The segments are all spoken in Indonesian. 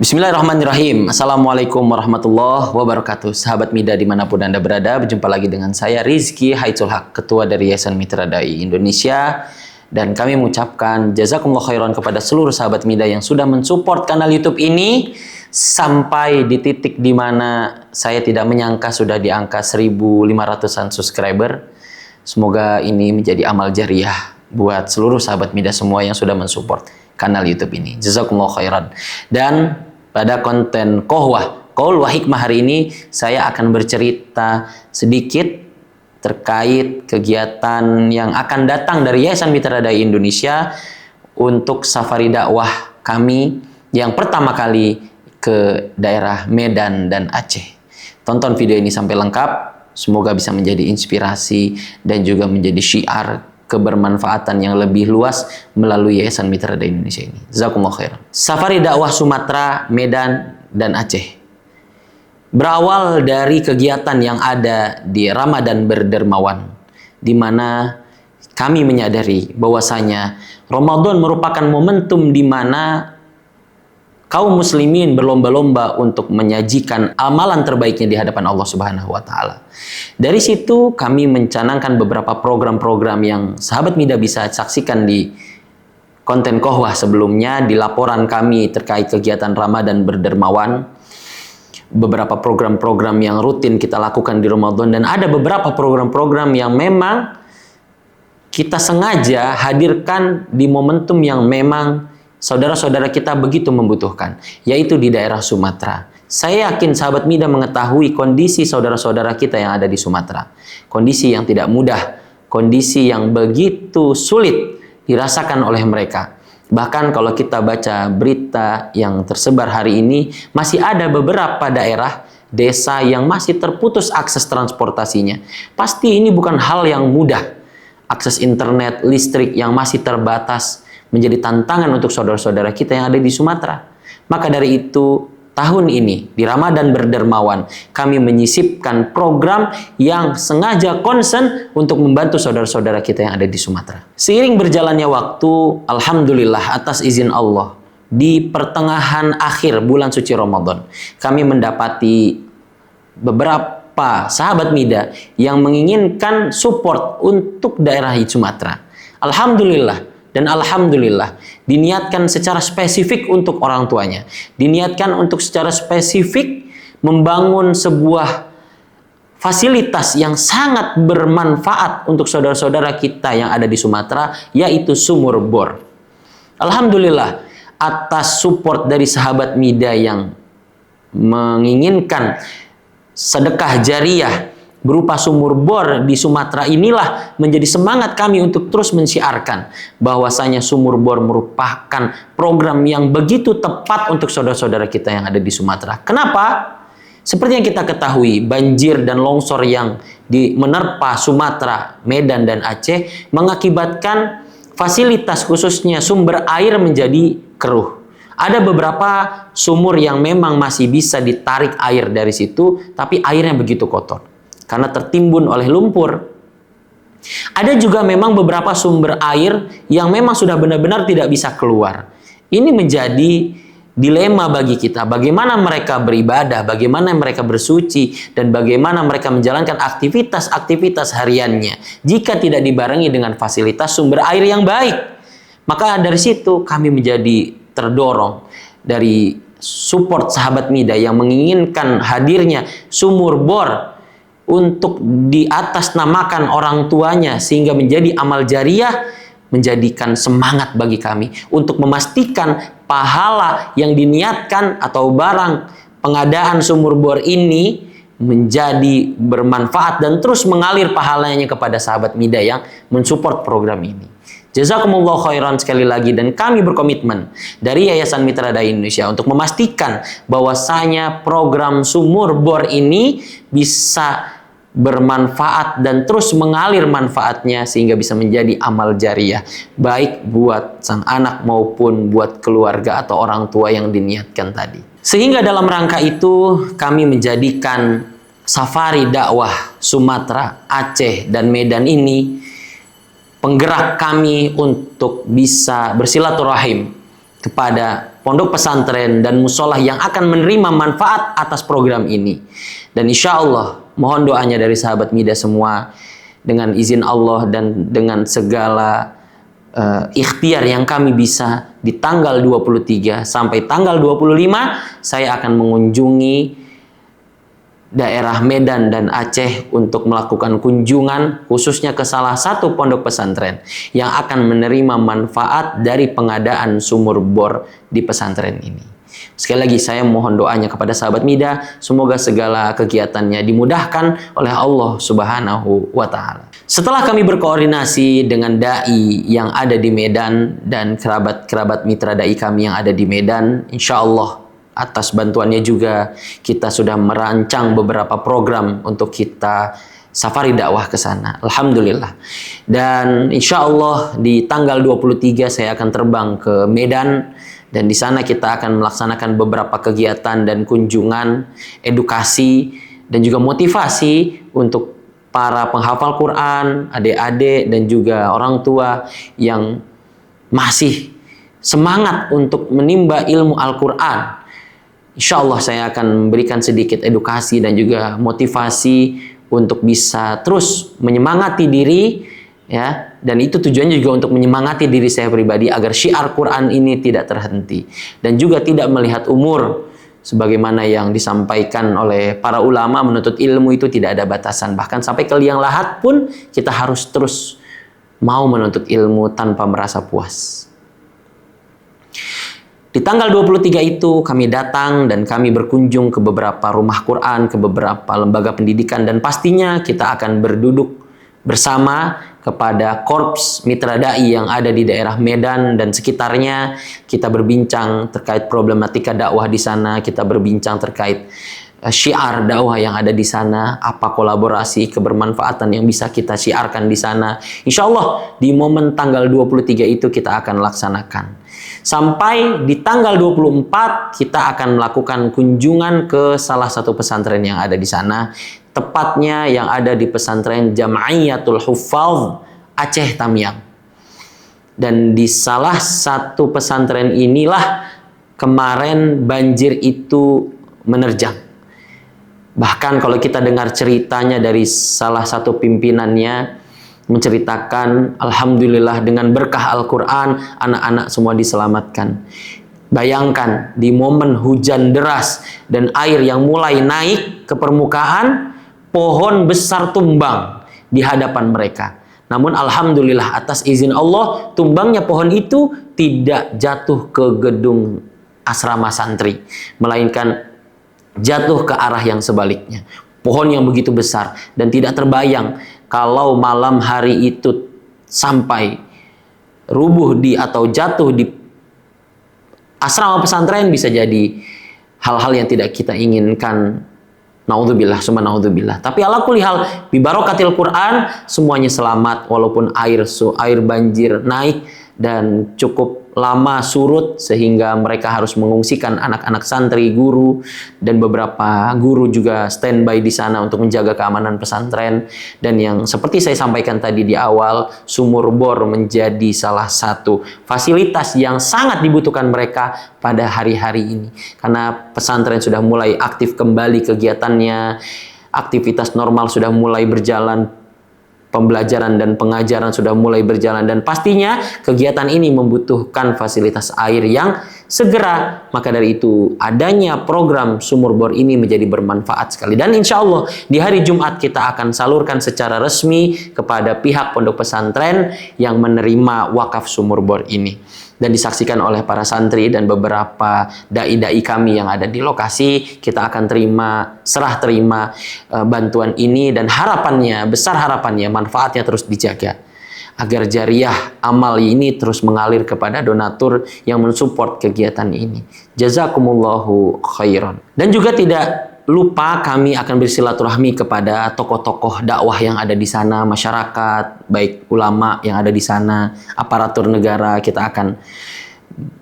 Bismillahirrahmanirrahim. Assalamualaikum warahmatullahi wabarakatuh. Sahabat Mida dimanapun Anda berada, berjumpa lagi dengan saya Rizky Haitsul Haq, Ketua dari Yayasan Mitra Dai Indonesia. Dan kami mengucapkan jazakumullah khairan kepada seluruh sahabat Mida yang sudah mensupport kanal YouTube ini sampai di titik di mana saya tidak menyangka sudah di angka 1.500-an subscriber. Semoga ini menjadi amal jariah buat seluruh sahabat Mida semua yang sudah mensupport kanal YouTube ini. Jazakumullah khairan. Dan pada konten Qaul wa Hikmah hari ini saya akan bercerita sedikit terkait kegiatan yang akan datang dari Yayasan Mitra Dai Indonesia untuk safari dakwah kami yang pertama kali ke daerah Medan dan Aceh. Tonton video ini sampai lengkap, semoga bisa menjadi inspirasi dan juga menjadi syiar kebermanfaatan yang lebih luas melalui Yayasan Mitra Dai Indonesia ini. Jazakumullah khair. Safari dakwah Sumatera, Medan, dan Aceh berawal dari kegiatan yang ada di Ramadan Berdermawan, di mana kami menyadari bahwasanya Ramadan merupakan momentum di mana kaum muslimin berlomba-lomba untuk menyajikan amalan terbaiknya di hadapan Allah Subhanahu wa taala. Dari situ kami mencanangkan beberapa program-program yang sahabat Mida bisa saksikan di konten Kohwah sebelumnya, di laporan kami terkait kegiatan Ramadan Berdermawan. Beberapa program-program yang rutin kita lakukan di Ramadan, dan ada beberapa program-program yang memang kita sengaja hadirkan di momentum yang memang saudara-saudara kita begitu membutuhkan, yaitu di daerah Sumatera. Saya yakin sahabat Mida mengetahui kondisi saudara-saudara kita yang ada di Sumatera. Kondisi yang tidak mudah, kondisi yang begitu sulit dirasakan oleh mereka. Bahkan kalau kita baca berita yang tersebar hari ini, masih ada beberapa daerah, desa yang masih terputus akses transportasinya. Pasti ini bukan hal yang mudah. Akses internet, listrik yang masih terbatas menjadi tantangan untuk saudara-saudara kita yang ada di Sumatera. Maka dari itu, tahun ini di Ramadan Berdermawan, kami menyisipkan program yang sengaja concern untuk membantu saudara-saudara kita yang ada di Sumatera. Seiring berjalannya waktu, alhamdulillah atas izin Allah, di pertengahan akhir bulan suci Ramadan, kami mendapati beberapa sahabat Mida yang menginginkan support untuk daerah Sumatera. Alhamdulillah. Dan alhamdulillah diniatkan secara spesifik untuk orang tuanya. Diniatkan untuk secara spesifik membangun sebuah fasilitas yang sangat bermanfaat untuk saudara-saudara kita yang ada di Sumatera, yaitu sumur bor. Alhamdulillah atas support dari sahabat Mida yang menginginkan sedekah jariah berupa sumur bor di Sumatera, inilah menjadi semangat kami untuk terus mensiarkan bahwasanya sumur bor merupakan program yang begitu tepat untuk saudara-saudara kita yang ada di Sumatera. Kenapa? Seperti yang kita ketahui, banjir dan longsor yang menerpa Sumatera, Medan, dan Aceh mengakibatkan fasilitas khususnya sumber air menjadi keruh. Ada beberapa sumur yang memang masih bisa ditarik air dari situ, tapi airnya begitu kotor karena tertimbun oleh lumpur. Ada juga memang beberapa sumber air yang memang sudah benar-benar tidak bisa keluar. Ini menjadi dilema bagi kita. Bagaimana mereka beribadah, bagaimana mereka bersuci, dan bagaimana mereka menjalankan aktivitas-aktivitas hariannya jika tidak dibarengi dengan fasilitas sumber air yang baik. Maka dari situ kami menjadi terdorong dari support sahabat Mida yang menginginkan hadirnya sumur bor untuk diatasnamakan orang tuanya sehingga menjadi amal jariah, menjadikan semangat bagi kami untuk memastikan pahala yang diniatkan atau barang pengadaan sumur bor ini menjadi bermanfaat dan terus mengalir pahalanya kepada sahabat Mida yang mensupport program ini. Jazakumullah khairan sekali lagi, dan kami berkomitmen dari Yayasan Mitra Dai Indonesia untuk memastikan bahwasanya program sumur bor ini bisa bermanfaat dan terus mengalir manfaatnya sehingga bisa menjadi amal jariah baik buat sang anak maupun buat keluarga atau orang tua yang diniatkan tadi. Sehingga dalam rangka itu kami menjadikan safari dakwah Sumatera, Aceh, dan Medan ini penggerak kami untuk bisa bersilaturahim kepada pondok pesantren dan musola yang akan menerima manfaat atas program ini. Dan insya Allah mohon doanya dari sahabat Mida semua, dengan izin Allah dan dengan segala ikhtiar yang kami bisa, di tanggal 23 sampai tanggal 25 saya akan mengunjungi daerah Medan dan Aceh untuk melakukan kunjungan khususnya ke salah satu pondok pesantren yang akan menerima manfaat dari pengadaan sumur bor di pesantren ini. Sekali lagi saya mohon doanya kepada sahabat Mida, semoga segala kegiatannya dimudahkan oleh Allah Subhanahu wa Ta'ala. Setelah kami berkoordinasi dengan dai yang ada di Medan dan kerabat-kerabat mitra dai kami yang ada di Medan, insya Allah atas bantuannya juga kita sudah merancang beberapa program untuk kita safari dakwah ke sana. Alhamdulillah. Dan insya Allah di tanggal 23 saya akan terbang ke Medan, dan di sana kita akan melaksanakan beberapa kegiatan dan kunjungan, edukasi dan juga motivasi untuk para penghafal Quran, adik-adik dan juga orang tua yang masih semangat untuk menimba ilmu Al-Quran. Insya Allah saya akan memberikan sedikit edukasi dan juga motivasi untuk bisa terus menyemangati diri, ya, dan itu tujuannya juga untuk menyemangati diri saya pribadi agar syiar Quran ini tidak terhenti dan juga tidak melihat umur, sebagaimana yang disampaikan oleh para ulama, menuntut ilmu itu tidak ada batasan, bahkan sampai ke liang lahat pun kita harus terus mau menuntut ilmu tanpa merasa puas. Di tanggal 23 itu kami datang dan kami berkunjung ke beberapa rumah Quran, ke beberapa lembaga pendidikan, dan pastinya kita akan berduduk bersama kepada korps mitra dai yang ada di daerah Medan dan sekitarnya. Kita berbincang terkait problematika dakwah di sana, kita berbincang terkait syiar dakwah yang ada di sana, apa kolaborasi kebermanfaatan yang bisa kita syiarkan di sana. Insya Allah di momen tanggal 23 itu kita akan laksanakan. Sampai di tanggal 24 kita akan melakukan kunjungan ke salah satu pesantren yang ada di sana, tepatnya yang ada di pesantren Jam'iyatul Huffaz Aceh Tamiang. Dan di salah satu pesantren inilah kemarin banjir itu menerjang. Bahkan kalau kita dengar ceritanya dari salah satu pimpinannya, menceritakan alhamdulillah dengan berkah Al-Quran anak-anak semua diselamatkan. Bayangkan di momen hujan deras dan air yang mulai naik ke permukaan, pohon besar tumbang di hadapan mereka. Namun alhamdulillah atas izin Allah, tumbangnya pohon itu tidak jatuh ke gedung asrama santri, melainkan jatuh ke arah yang sebaliknya. Pohon yang begitu besar dan tidak terbayang kalau malam hari itu sampai rubuh di atau jatuh di asrama pesantren, bisa jadi hal-hal yang tidak kita inginkan. Naudzubillah, summa naudzubillah. Tapi ala kulli hal, bi barakatil Quran semuanya selamat walaupun air banjir naik dan cukup lama surut sehingga mereka harus mengungsikan anak-anak santri, guru, dan beberapa guru juga standby di sana untuk menjaga keamanan pesantren. Dan yang seperti saya sampaikan tadi di awal, sumur bor menjadi salah satu fasilitas yang sangat dibutuhkan mereka pada hari-hari ini, karena pesantren sudah mulai aktif kembali kegiatannya, aktivitas normal sudah mulai berjalan, pembelajaran dan pengajaran sudah mulai berjalan, dan pastinya kegiatan ini membutuhkan fasilitas air yang segera. Maka dari itu adanya program sumur bor ini menjadi bermanfaat sekali, dan insya Allah di hari Jumat kita akan salurkan secara resmi kepada pihak pondok pesantren yang menerima wakaf sumur bor ini, dan disaksikan oleh para santri dan beberapa dai-dai kami yang ada di lokasi. Kita akan serah terima bantuan ini, dan harapannya, besar harapannya, manfaatnya terus dijaga agar jariah amal ini terus mengalir kepada donatur yang mensupport kegiatan ini. Jazakumullahu khairan. Dan juga tidak lupa kami akan bersilaturahmi kepada tokoh-tokoh dakwah yang ada di sana, masyarakat, baik ulama yang ada di sana, aparatur negara. Kita akan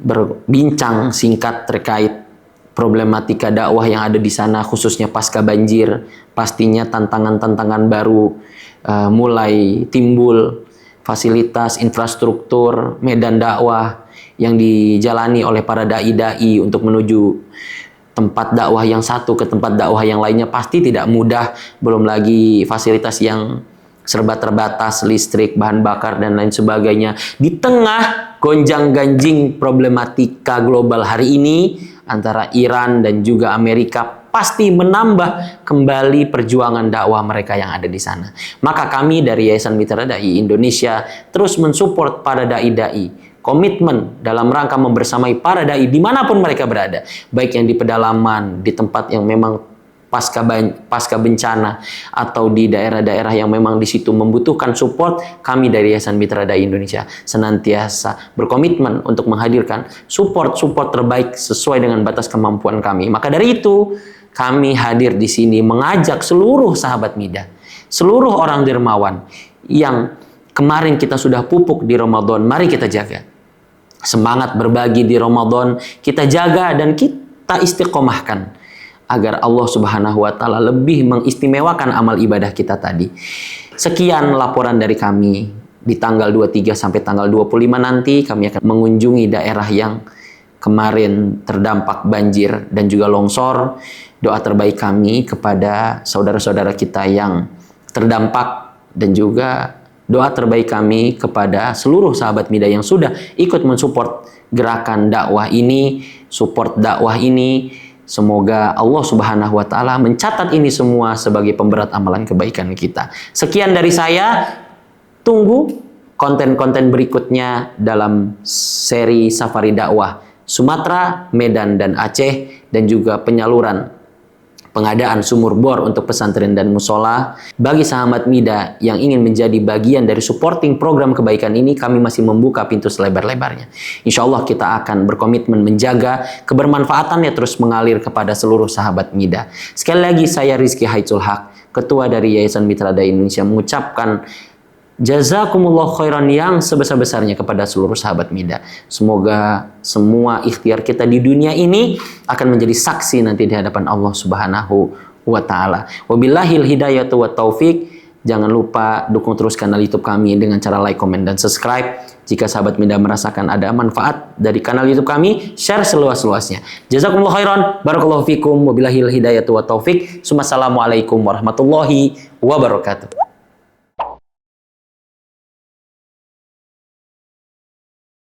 berbincang singkat terkait problematika dakwah yang ada di sana, khususnya pasca banjir. Pastinya tantangan-tantangan baru mulai timbul, fasilitas, infrastruktur, medan dakwah, yang dijalani oleh para dai-dai untuk menuju tempat dakwah yang satu ke tempat dakwah yang lainnya pasti tidak mudah, belum lagi fasilitas yang serba terbatas, listrik, bahan bakar, dan lain sebagainya. Di tengah gonjang-ganjing problematika global hari ini antara Iran dan juga Amerika, pasti menambah kembali perjuangan dakwah mereka yang ada di sana. Maka kami dari Yayasan Mitra Dai Indonesia terus mensupport para dai-dai, komitmen dalam rangka membersamai para dai dimanapun mereka berada, baik yang di pedalaman, di tempat yang memang pasca bencana, atau di daerah-daerah yang memang di situ membutuhkan support. Kami dari Yayasan Mitra Dai Indonesia senantiasa berkomitmen untuk menghadirkan support terbaik sesuai dengan batas kemampuan kami. Maka dari itu, kami hadir di sini mengajak seluruh sahabat Mida, seluruh orang dermawan yang kemarin kita sudah pupuk di Ramadan, mari kita jaga. Semangat berbagi di Ramadan kita jaga dan kita istiqomahkan agar Allah Subhanahu wa taala lebih mengistimewakan amal ibadah kita tadi. Sekian laporan dari kami. Di tanggal 23 sampai tanggal 25 nanti kami akan mengunjungi daerah yang kemarin terdampak banjir dan juga longsor. Doa terbaik kami kepada saudara-saudara kita yang terdampak, dan juga doa terbaik kami kepada seluruh sahabat Mida yang sudah ikut mensupport gerakan dakwah ini, support dakwah ini. Semoga Allah Subhanahu wa taala mencatat ini semua sebagai pemberat amalan kebaikan kita. Sekian dari saya. Tunggu konten-konten berikutnya dalam seri Safari Dakwah Sumatera, Medan, dan Aceh, dan juga penyaluran pengadaan sumur bor untuk pesantren dan musola. Bagi sahabat Mida yang ingin menjadi bagian dari supporting program kebaikan ini, kami masih membuka pintu selebar-lebarnya. Insya Allah kita akan berkomitmen menjaga kebermanfaatannya terus mengalir kepada seluruh sahabat Mida. Sekali lagi saya Rizky Haitsul Haq, Ketua dari Yayasan Mitra Dai Indonesia, mengucapkan jazakumullah khairan yang sebesar-besarnya kepada seluruh sahabat Mida. Semoga semua ikhtiar kita di dunia ini akan menjadi saksi nanti di hadapan Allah Subhanahu wa taala. Wabillahil hidayatu wat taufik. Jangan lupa dukung terus kanal YouTube kami dengan cara like, komen, dan subscribe. Jika sahabat Mida merasakan ada manfaat dari kanal YouTube kami, share seluas-luasnya. Jazakumullah khairan, barakallahu fikum, wabillahil hidayatu wat taufik. Assalamualaikum warahmatullahi wabarakatuh.